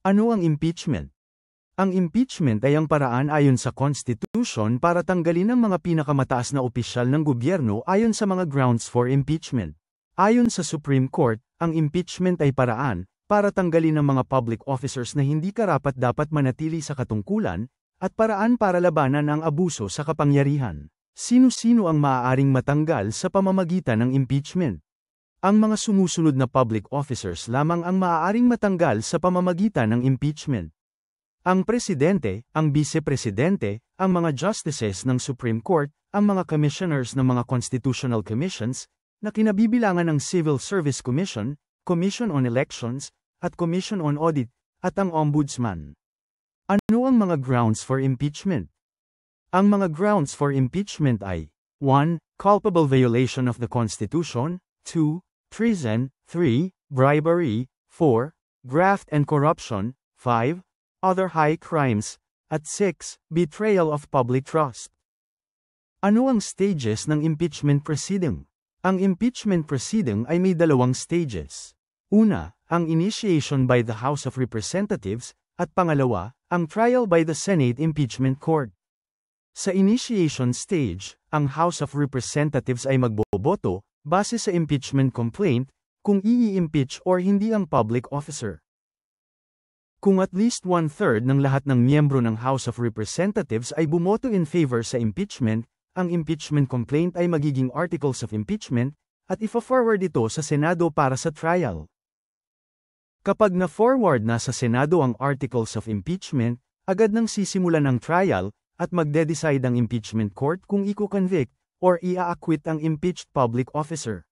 Ano ang impeachment? Ang impeachment ay ang paraan ayon sa Constitution para tanggalin ang mga pinakamataas na opisyal ng gobyerno ayon sa mga grounds for impeachment. Ayon sa Supreme Court, ang impeachment ay paraan para tanggalin ang mga public officers na hindi karapat-dapat manatili sa katungkulan, at paraan para labanan ang abuso sa kapangyarihan. Sino-sino ang maaaring matanggal sa pamamagitan ng impeachment? Ang mga sumusunod na public officers lamang ang maaaring matanggal sa pamamagitan ng impeachment. Ang presidente, ang vice-presidente, ang mga justices ng Supreme Court, ang mga commissioners ng mga constitutional commissions, na kinabibilangan ng Civil Service Commission, Commission on Elections, at Commission on Audit, at ang Ombudsman. Ano ang mga grounds for impeachment? Ang mga grounds for impeachment ay 1. Culpable violation of the Constitution, 2. Treason, 3. Bribery, 4. Graft and corruption, 5. Other high crimes, at 6. Betrayal of public trust. Ano ang stages ng impeachment proceeding? Ang impeachment proceeding ay may dalawang stages. Una, ang initiation by the House of Representatives, at pangalawa, ang trial by the Senate Impeachment Court. Sa initiation stage, ang House of Representatives ay magboboto, base sa impeachment complaint, kung i-impeach or hindi ang public officer. Kung at least 1/3 ng lahat ng miyembro ng House of Representatives ay bumoto in favor sa impeachment, ang impeachment complaint ay magiging articles of impeachment, at ifa-forward ito sa Senado para sa trial. Kapag na-forward na sa Senado ang articles of impeachment, agad nang sisimulan ang trial, at magde-decide ang impeachment court kung i-convict, or i-acquit ang impeached public officer.